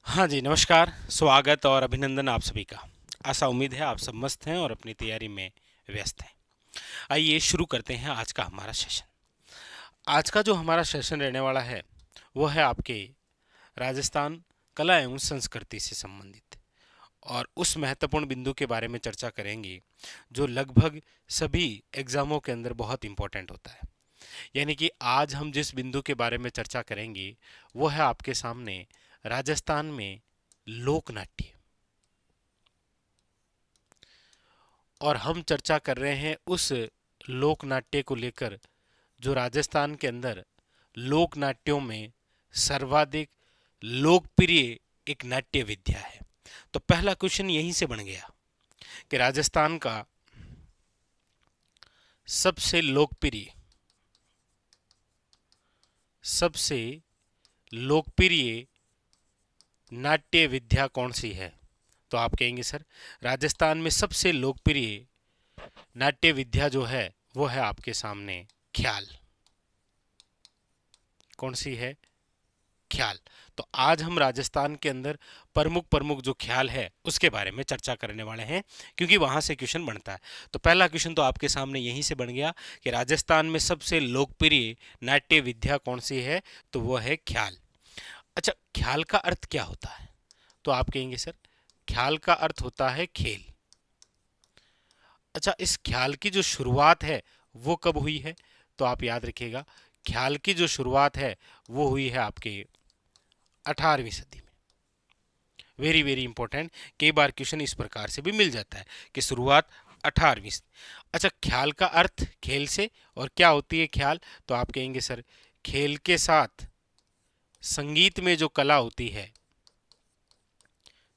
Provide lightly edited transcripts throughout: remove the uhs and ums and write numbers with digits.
हाँ जी, नमस्कार, स्वागत और अभिनंदन आप सभी का। आशा उम्मीद है आप सब मस्त हैं और अपनी तैयारी में व्यस्त हैं। आइए शुरू करते हैं आज का हमारा सेशन। आज का जो हमारा सेशन रहने वाला है वो है आपके राजस्थान कला एवं संस्कृति से संबंधित, और उस महत्वपूर्ण बिंदु के बारे में चर्चा करेंगे जो लगभग सभी एग्जामों के अंदर बहुत इंपॉर्टेंट होता है। यानी कि आज हम जिस बिंदु के बारे में चर्चा करेंगे वो है आपके सामने राजस्थान में लोक नाट्य। और हम चर्चा कर रहे हैं उस लोक नाट्य को लेकर जो राजस्थान के अंदर लोक नाट्यों में सर्वाधिक लोकप्रिय एक नाट्य विद्या है। तो पहला क्वेश्चन यहीं से बन गया कि राजस्थान का सबसे लोकप्रिय नाट्य विद्या कौन सी है। तो आप कहेंगे सर राजस्थान में सबसे लोकप्रिय नाट्य विद्या जो है वो है आपके सामने ख्याल। कौन सी है? ख्याल। तो आज हम राजस्थान के अंदर प्रमुख प्रमुख जो ख्याल है उसके बारे में चर्चा करने वाले हैं, क्योंकि वहां से क्वेश्चन बनता है। तो पहला क्वेश्चन तो आपके सामने यहीं से बन गया कि राजस्थान में सबसे लोकप्रिय नाट्य विद्या कौन सी है, तो वो है ख्याल। अच्छा, ख्याल का अर्थ क्या होता है? तो आप कहेंगे सर ख्याल का अर्थ होता है खेल। अच्छा, इस ख्याल की जो शुरुआत है वो कब हुई है? तो आप याद रखिएगा ख्याल की जो शुरुआत है वो हुई है आपके 18वीं सदी में। वेरी वेरी इंपॉर्टेंट, कई बार क्वेश्चन इस प्रकार से भी मिल जाता है कि शुरुआत 18वीं सदी। अच्छा, ख्याल का अर्थ खेल से, और क्या होती है ख्याल? तो आप कहेंगे सर खेल के साथ संगीत में जो कला होती है,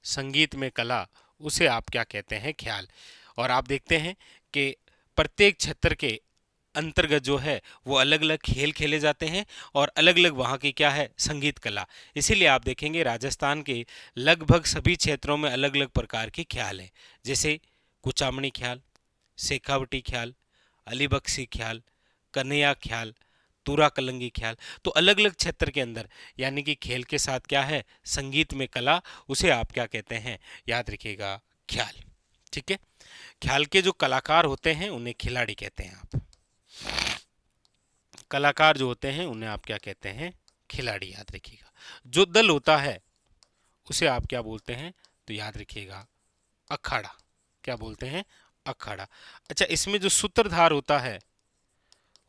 संगीत में कला, उसे आप क्या कहते हैं? ख्याल। और आप देखते हैं कि प्रत्येक क्षेत्र के अंतर्गत जो है वो अलग अलग खेल खेले जाते हैं और अलग अलग वहाँ की क्या है? संगीत कला। इसीलिए आप देखेंगे राजस्थान के लगभग सभी क्षेत्रों में अलग अलग प्रकार के ख्याल हैं, जैसे कुचामणी ख्याल, शेखावटी ख्याल, अलीबख्शी ख्याल, कन्हैया ख्याल, तूरा कलंगी ख्याल। तो अलग अलग क्षेत्र के अंदर यानी कि खेल के साथ क्या है? संगीत में कला, उसे आप क्या कहते हैं? याद रखिएगा ख्याल। ठीक है, ख्याल के जो कलाकार होते हैं उन्हें खिलाड़ी कहते हैं। आप कलाकार जो होते हैं उन्हें आप क्या कहते हैं? खिलाड़ी। याद रखिएगा जो दल होता है उसे आप क्या बोलते हैं? तो याद रखिएगा अखाड़ा। क्या बोलते हैं? अखाड़ा। अच्छा, इसमें जो सूत्रधार होता है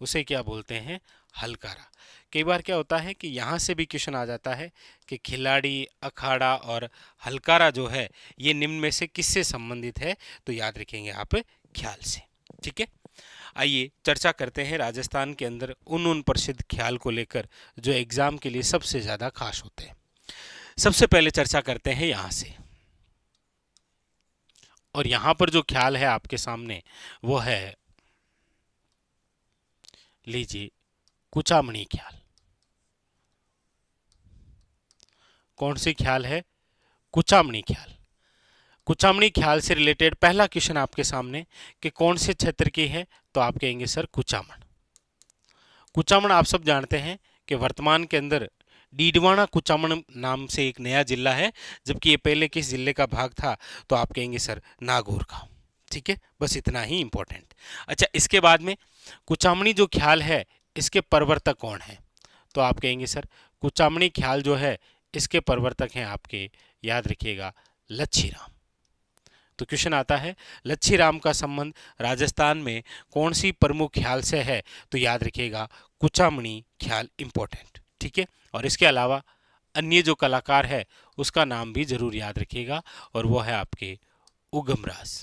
उसे क्या बोलते हैं? हलकारा। कई बार क्या होता है कि यहाँ से भी क्वेश्चन आ जाता है कि खिलाड़ी, अखाड़ा और हलकारा जो है ये निम्न में से किससे संबंधित है? तो याद रखेंगे आप ख्याल से। ठीक है, आइए चर्चा करते हैं राजस्थान के अंदर उन प्रसिद्ध ख्याल को लेकर जो एग्जाम के लिए सबसे ज्यादा खास होते हैं। सबसे पहले चर्चा करते हैं यहाँ से, और यहाँ पर जो ख्याल है आपके सामने वो है, लीजिए, कुचामणी ख्याल। कौन सी ख्याल है? कुचामणी ख्याल। कुचामणी ख्याल से रिलेटेड पहला क्वेश्चन आपके सामने कि कौन से क्षेत्र की है? तो आप कहेंगे सर कुचामण। कुचामण आप सब जानते हैं कि वर्तमान के अंदर डीडवाना कुचामण नाम से एक नया जिला है, जबकि ये पहले किस जिले का भाग था? तो आप कहेंगे सर नागौर का। ठीक है, बस इतना ही इंपॉर्टेंट। अच्छा, इसके बाद में कुचामणी जो ख्याल है इसके प्रवर्तक कौन है? तो आप कहेंगे सर कुचामणी ख्याल जो है इसके प्रवर्तक हैं आपके, याद रखिएगा, लच्छीराम। तो क्वेश्चन आता है लच्छीराम का संबंध राजस्थान में कौन सी प्रमुख ख्याल से है? तो याद रखिएगा कुचामणी ख्याल इंपॉर्टेंट। ठीक है, और इसके अलावा अन्य जो कलाकार है उसका नाम भी जरूर याद रखिएगा, और वो है आपके उगमराज।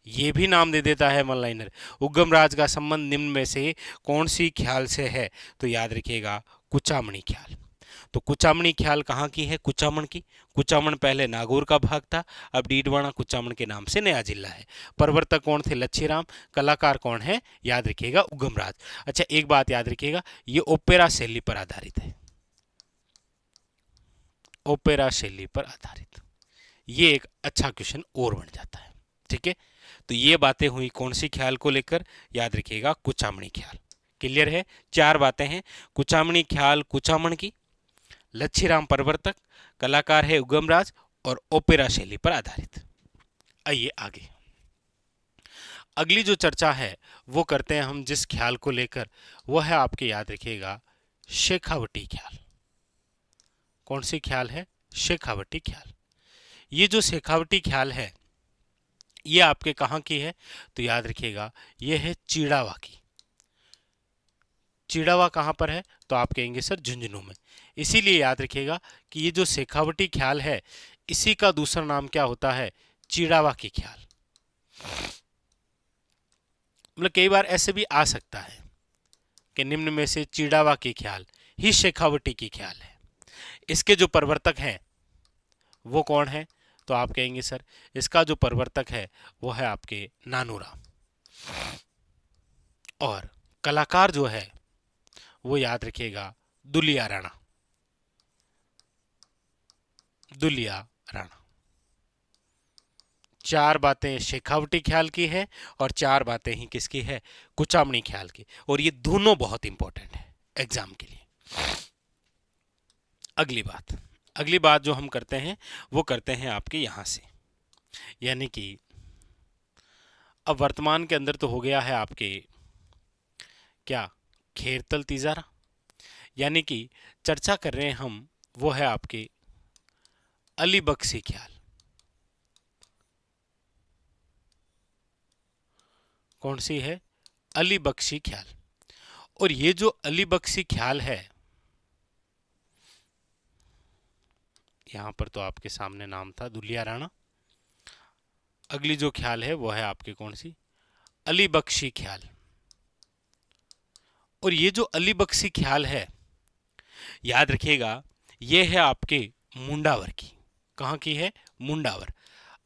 ये भी नाम दे देता है वन लाइनर। उगमराज का संबंध निम्न में से कौन सी ख्याल से है? तो याद रखिएगा कुचामणी ख्याल। तो कुचामणी ख्याल कहाँ की है? कुचामण की। कुचामण पहले नागौर का भाग था, अब डीडवाना कुचामण के नाम से नया जिला है। प्रवर्तक कौन थे? लच्छीराम। कलाकार कौन है? याद रखिएगा उगमराज। अच्छा, एक बात याद रखिएगा, ये ओपेरा शैली पर आधारित है। ओपेरा शैली पर आधारित, ये एक अच्छा क्वेश्चन और बन जाता है। ठीक है, तो ये बातें हुई कौन सी ख्याल को लेकर? याद रखिएगा कुचामणी ख्याल। क्लियर है? चार बातें हैं, कुचामणी ख्याल कुचामण की, लच्छीराम प्रवर्तक, कलाकार है उगमराज और ओपेरा शैली पर आधारित। आइए आगे, अगली जो चर्चा है वो करते हैं हम जिस ख्याल को लेकर, वो है आपके याद रखिएगा शेखावटी ख्याल। कौन सी ख्याल है? शेखावटी ख्याल। ये जो शेखावटी ख्याल है ये आपके कहाँ की है? तो याद रखिएगा ये है चिड़ावा की। चिड़ावा कहाँ पर है? तो आप कहेंगे सर झुंझुनू में। इसीलिए याद रखिएगा कि ये जो शेखावटी ख्याल है इसी का दूसरा नाम क्या होता है? चिड़ावा की ख्याल। मतलब कई बार ऐसे भी आ सकता है कि निम्न में से चिड़ावा की ख्याल ही शेखावटी की ख्याल है। इसके जो प्रवर्तक हैं वो कौन है? तो आप कहेंगे सर इसका जो प्रवर्तक है वो है आपके नानूराम, और कलाकार जो है वो याद रखिएगा दुलिया राणा। दुलिया राणा। चार बातें शेखावटी ख्याल की है और चार बातें ही किसकी है? कुचामनी ख्याल की। और ये दोनों बहुत इंपॉर्टेंट है एग्जाम के लिए। अगली बात जो हम करते हैं वो करते हैं आपके यहां से, यानी कि अब वर्तमान के अंदर तो हो गया है आपके क्या? खेरतल तिजारा। यानी कि चर्चा कर रहे हैं हम वो है आपके अली बख्शी ख्याल। कौन सी है? अली बख्शी ख्याल। और ये जो अली बख्शी ख्याल है यहां पर तो आपके सामने नाम था दुलिया राणा। अगली जो ख्याल है वो है आपके कौन सी? अली बख्शी ख्याल। और ये जो अली बख्शी ख्याल है याद रखिएगा ये है आपके मुंडावर की। कहाँ की है? मुंडावर।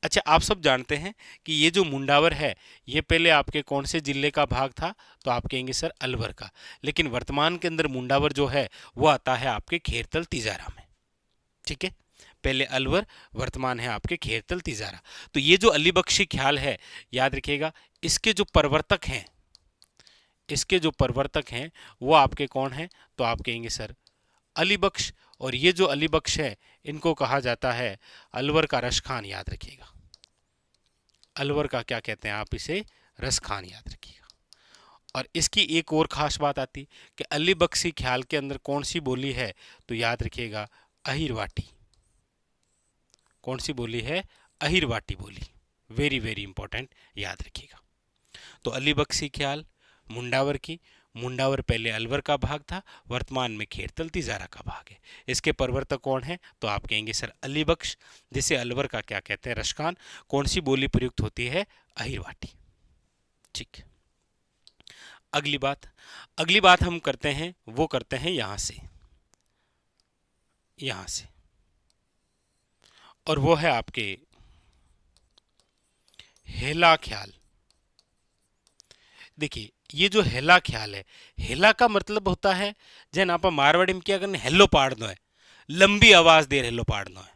अच्छा, आप सब जानते हैं कि ये जो मुंडावर है ये पहले आपके कौन से जिले का भाग था? तो आप कहेंगे सर अलवर का। लेकिन वर्तमान के अंदर मुंडावर जो है वो आता है आपके खेरतल तिजारा में। ठीक है, पहले अलवर, वर्तमान है आपके खेरतल तिजारा। तो ये जो अली बख्शी ख्याल है याद रखिएगा इसके जो प्रवर्तक हैं वो आपके कौन हैं? तो आप कहेंगे सर अली बख्श। और ये जो अली बख्श है इनको कहा जाता है अलवर का रसखान। याद रखिएगा अलवर का क्या कहते हैं आप इसे? रसखान। याद रखिएगा। और इसकी एक और खास बात आती कि अली बख्शी ख्याल के अंदर कौन सी बोली है? तो याद रखिएगा अहिरवाटी। कौन सी बोली है? अहिरवाटी बोली। वेरी वेरी इंपॉर्टेंट, याद रखिएगा। तो अली बख्शी ख्याल मुंडावर की। मुंडावर पहले अलवर का भाग था, वर्तमान में खेरतल तिजारा का भाग है। इसके प्रवर्तक कौन है? तो आप कहेंगे सर अली बख्श, जिसे अलवर का क्या कहते हैं? रसखान। कौन सी बोली प्रयुक्त होती है? अहिरवाटी। ठीक। अगली बात हम करते हैं वो करते हैं यहां से और वो है आपके हेला ख्याल। देखिए ये जो हेला ख्याल है, हेला का मतलब होता है जैन आप मारवाड़ी में क्या करने हेलो पाड़नो है, लंबी आवाज दे हेलो पाड़नो है।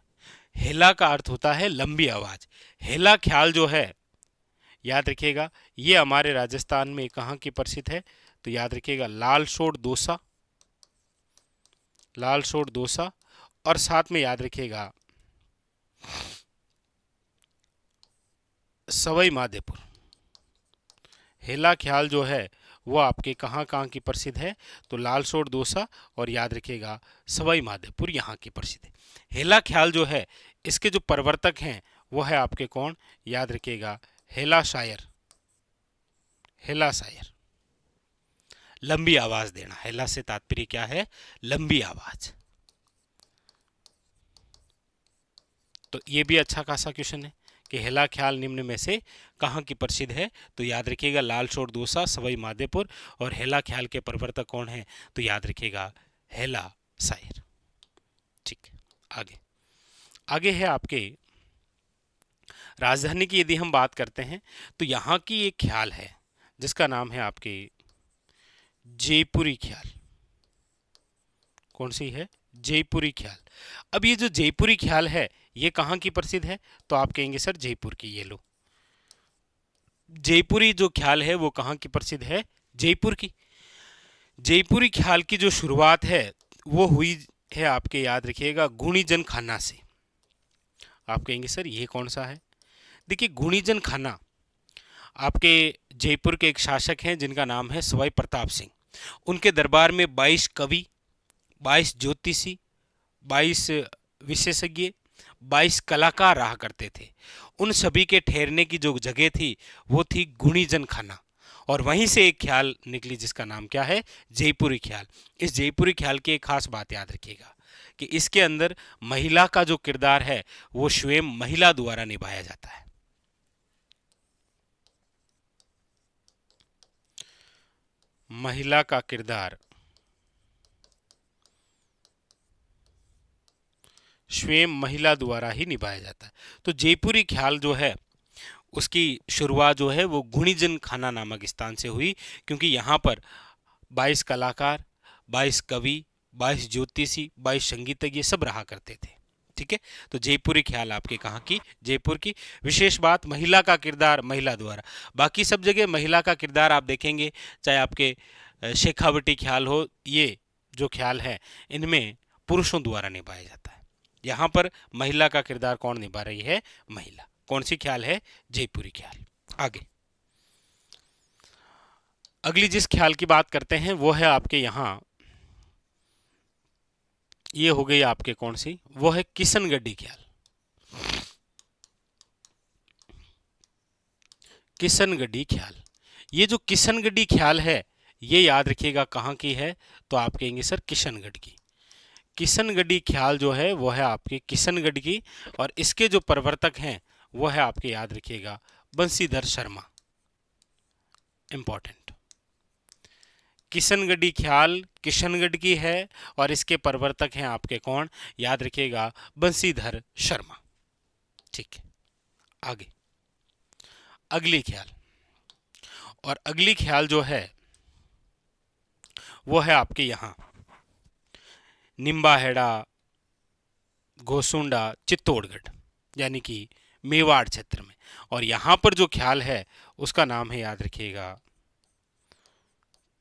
हेला का अर्थ होता है लंबी आवाज। हेला ख्याल जो है याद रखिएगा ये हमारे राजस्थान में कहाँ की प्रसिद्ध है? तो याद रखिएगा लालसोट दोसा और साथ में याद रखिएगा सवाई माधोपुर। हेला ख्याल जो है वो आपके कहाँ की प्रसिद्ध है? तो लालसोट दोसा और याद रखिएगा सवाई माधोपुर यहाँ की प्रसिद्ध है। हेला ख्याल जो है इसके जो प्रवर्तक हैं वो है आपके कौन? याद रखिएगा हेला शायर। लंबी आवाज देना, हेला से तात्पर्य क्या है? लंबी आवाज। तो ये भी अच्छा खासा क्वेश्चन है कि हेला ख्याल निम्न में से कहाँ की प्रसिद्ध है? तो याद रखिएगा लालसोट दोसा, सवाई माधोपुर। और हेला ख्याल के प्रवर्तक कौन है? तो याद रखिएगा हेला शायर। ठीक। आगे है आपके राजधानी की। यदि हम बात करते हैं तो यहाँ की एक ख्याल है जिसका नाम है आपके जयपुरी ख्याल। कौन सी है? जयपुरी ख्याल। अब ये जो जयपुरी ख्याल है ये कहाँ की प्रसिद्ध है? तो आप कहेंगे सर जयपुर की। ये लो, जयपुरी जो ख्याल है वो कहाँ की प्रसिद्ध है? जयपुर की। जयपुरी ख्याल की जो शुरुआत है वो हुई है आपके, याद रखिएगा, गुणीजन खाना से। आप कहेंगे सर ये कौन सा है? देखिए, गुणीजन खाना आपके जयपुर के एक शासक हैं जिनका नाम है सवाई प्रताप सिंह। उनके दरबार में 22 कवि, 22 ज्योतिषी, 22 विशेषज्ञ, 22 कलाकार रहा करते थे। उन सभी के ठहरने की जो जगह थी वो थी गुणीजन खाना, और वहीं से एक ख्याल निकली जिसका नाम क्या है? जयपुरी ख्याल। इस जयपुरी ख्याल की एक खास बात याद रखिएगा कि इसके अंदर महिला का जो किरदार है वो स्वयं महिला द्वारा निभाया जाता है। महिला का किरदार स्वयं महिला द्वारा ही निभाया जाता है। तो जयपुरी ख्याल जो है उसकी शुरुआत जो है वो गुणीजन खाना नामक स्थान से हुई, क्योंकि यहाँ पर 22 कलाकार, 22 कवि, 22 ज्योतिषी, 22 संगीतज्ञ सब रहा करते थे। ठीक है, तो जयपुरी ख्याल आपके कहाँ की? जयपुर की। विशेष बात, महिला का किरदार महिला द्वारा। बाकी सब जगह महिला का किरदार आप देखेंगे, चाहे आपके शेखावटी ख्याल हो, ये जो ख्याल है इनमें पुरुषों द्वारा निभाया जाता है। यहाँ पर महिला का किरदार कौन निभा रही है? महिला। कौन सी ख्याल है? जयपुरी ख्याल। आगे अगली जिस ख्याल की बात करते हैं वो है आपके यहाँ, ये हो गई आपके कौन सी? वो है किशनगढ़ी ख्याल। किशनगढ़ी ख्याल, ये जो किशनगढ़ी ख्याल है ये याद रखिएगा कहाँ की है? तो आप कहेंगे सर किशनगढ़ की। किशनगढ़ी ख्याल जो है वो है आपके किशनगढ़ की, और इसके जो प्रवर्तक हैं वो है आपके, याद रखिएगा, बंशीधर शर्मा। इंपॉर्टेंट, किशनगढ़ी ख्याल किशनगढ़ की है और इसके प्रवर्तक हैं आपके कौन? याद रखिएगा, बंशीधर शर्मा। ठीक है, आगे अगली ख्याल, और अगली ख्याल जो है वो है आपके यहाँ निम्बाहेड़ा, घोसुंडा, चित्तौड़गढ़, यानी कि मेवाड़ क्षेत्र में। और यहाँ पर जो ख्याल है उसका नाम है, याद रखिएगा,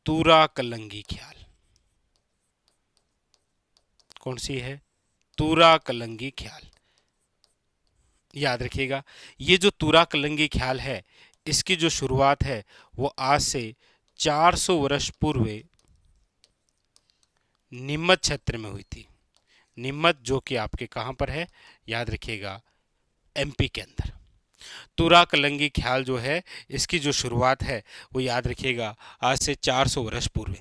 तूरा कलंगी ख्याल। कौन सी है? तूरा कलंगी ख्याल। याद रखिएगा, ये जो तूरा कलंगी ख्याल है इसकी जो शुरुआत है वो आज से 400 वर्ष पूर्व नीमच क्षेत्र में हुई थी। नीमच जो कि आपके कहाँ पर है? याद रखिएगा, एमपी के अंदर। तूरा कलंगी ख्याल जो है इसकी जो शुरुआत है वो याद रखिएगा आज से 400 वर्ष पूर्व।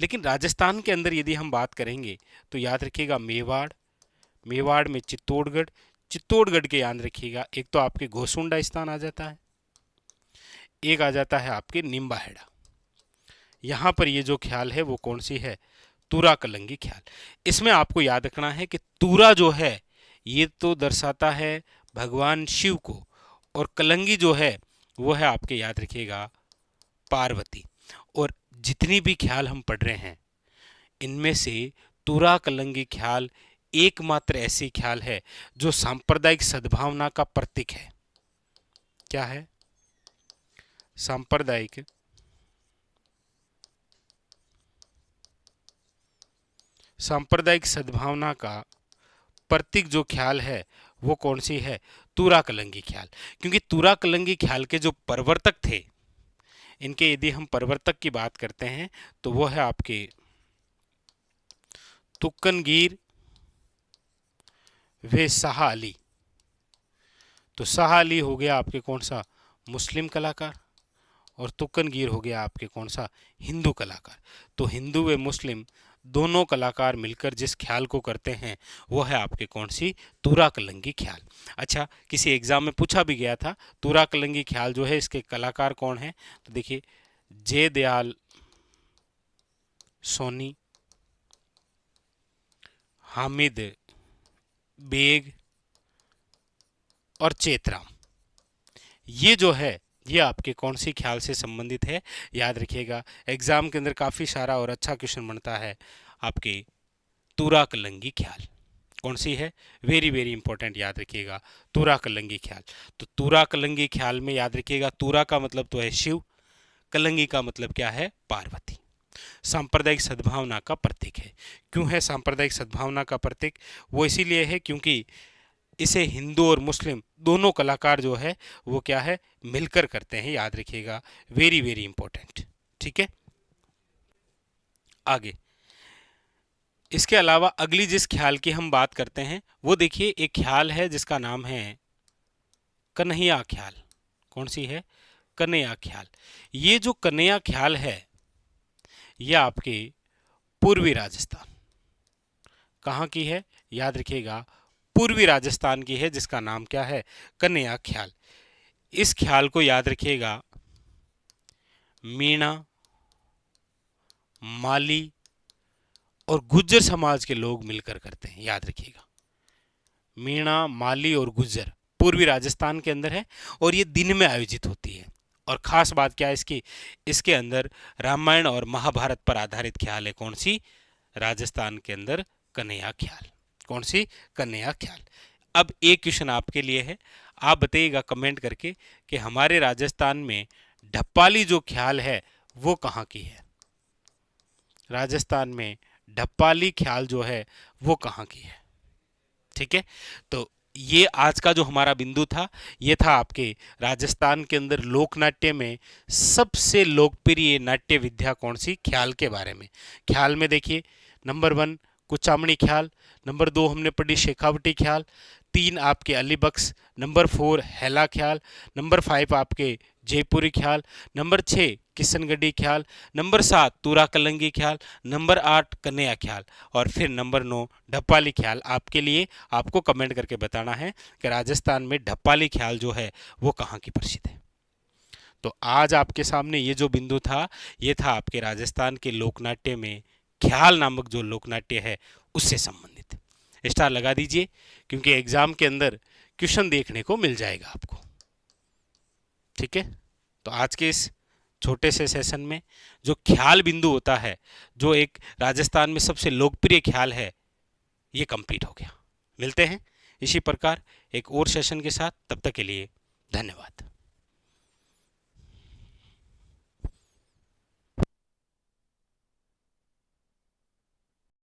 लेकिन राजस्थान के अंदर यदि हम बात करेंगे तो याद रखिएगा मेवाड़, मेवाड़ में चित्तौड़गढ़, चित्तौड़गढ़ के याद रखिएगा एक तो आपके घोसुंडा स्थान आ जाता है, एक आ जाता है आपके निम्बाहेड़ा। यहाँ पर ये जो ख्याल है वो कौन सी है? तूरा कलंगी ख्याल। इसमें आपको याद रखना है कि तूरा जो है ये तो दर्शाता है भगवान शिव को, और कलंगी जो है वो है आपके, याद रखिएगा, पार्वती। और जितनी भी ख्याल हम पढ़ रहे हैं इनमें से तूरा कलंगी ख्याल एकमात्र ऐसी ख्याल है जो सांप्रदायिक सद्भावना का प्रतीक है। क्या है? सांप्रदायिक सांप्रदायिक सद्भावना का प्रतीक जो ख्याल है वो कौन सी है? तूरा कलंगी ख्याल। क्योंकि तूरा कलंगी ख्याल के जो प्रवर्तक थे, इनके यदि हम प्रवर्तक की बात करते हैं तो वो है आपके तुक्कनगीर वे शाह अली। तो शाह अली हो गया आपके कौन सा? मुस्लिम कलाकार, और तुक्कनगीर हो गया आपके कौन सा? हिंदू कलाकार। तो हिंदू व मुस्लिम दोनों कलाकार मिलकर जिस ख्याल को करते हैं वो है आपके कौन सी? तूरा कलंगी ख्याल। अच्छा, किसी एग्जाम में पूछा भी गया था तूरा कलंगी ख्याल जो है इसके कलाकार कौन है? तो देखिए, जय दयाल सोनी, हामिद बेग और चेतराम, ये जो है ये आपके कौन सी ख्याल से संबंधित है? याद रखिएगा, एग्जाम के अंदर काफ़ी सारा और अच्छा क्वेश्चन बनता है आपके तूरा कलंगी ख्याल। कौन सी है? वेरी वेरी इंपॉर्टेंट, याद रखिएगा, तूरा कलंगी ख्याल। तो तूरा कलंगी ख्याल में याद रखिएगा, तूरा का मतलब तो है शिव, कलंगी का मतलब क्या है? पार्वती। सांप्रदायिक सद्भावना का प्रतीक है। क्यों है सांप्रदायिक सद्भावना का प्रतीक? वो इसीलिए है क्योंकि इसे हिंदू और मुस्लिम दोनों कलाकार जो है वो क्या है, मिलकर करते हैं, याद रखिएगा, वेरी वेरी इंपॉर्टेंट। ठीक है, आगे इसके अलावा अगली जिस ख्याल की हम बात करते हैं वो देखिए, एक ख्याल है जिसका नाम है कन्हैया ख्याल। कौन सी है? कन्हैया ख्याल। ये जो कन्हैया ख्याल है ये आपके पूर्वी राजस्थान, कहाँ की है? याद रखिएगा, पूर्वी राजस्थान की है, जिसका नाम क्या है? कन्हैया ख्याल। इस ख्याल को याद रखिएगा, मीणा, माली और गुज्जर समाज के लोग मिलकर करते हैं, याद रखिएगा। मीणा, माली और गुज्जर पूर्वी राजस्थान के अंदर है और ये दिन में आयोजित होती है। और खास बात क्या है इसकी? इसके अंदर रामायण और महाभारत पर आधारित ख्याल है। कौन सी? राजस्थान के अंदर कन्हैया ख्याल। कौन सी? कन्हैया ख्याल। अब एक क्वेश्चन आपके लिए है, आप बताइएगा कमेंट करके कि हमारे राजस्थान में ढप्पाली जो ख्याल है वो कहाँ की है? राजस्थान में ढप्पाली ख्याल जो है वो कहाँ की है? ठीक है, तो ये आज का जो हमारा बिंदु था ये था आपके राजस्थान के अंदर लोकनाट्य में सबसे लोकप्रिय नाट्य विद्या कौन सी? ख्याल के बारे में। ख्याल में देखिए, नंबर 1 कुचामणी ख्याल, नंबर 2 हमने पढ़ी शेखावटी ख्याल, 3 आपके अलीबक्स, नंबर 4 हैला ख्याल, नंबर 5 आपके जयपुरी ख्याल, नंबर 6 किशनगढ़ी ख्याल, नंबर 7 तुरा कलंगी ख्याल, नंबर 8 कन्हैया ख्याल और फिर नंबर 9 ढप्पाली ख्याल। आपके लिए आपको कमेंट करके बताना है कि राजस्थान में ढप्पाली ख्याल जो है वो कहाँ की प्रसिद्ध है। तो आज आपके सामने ये जो बिंदु था ये था आपके राजस्थान के लोकनाट्य में ख्याल नामक जो लोकनाट्य है उससे संबंधित। स्टार लगा दीजिए क्योंकि एग्जाम के अंदर क्वेश्चन देखने को मिल जाएगा आपको। ठीक है, तो आज के इस छोटे से सेशन में जो ख्याल बिंदु होता है, जो एक राजस्थान में सबसे लोकप्रिय ख्याल है, ये कंप्लीट हो गया। मिलते हैं इसी प्रकार एक और सेशन के साथ, तब तक के लिए धन्यवाद।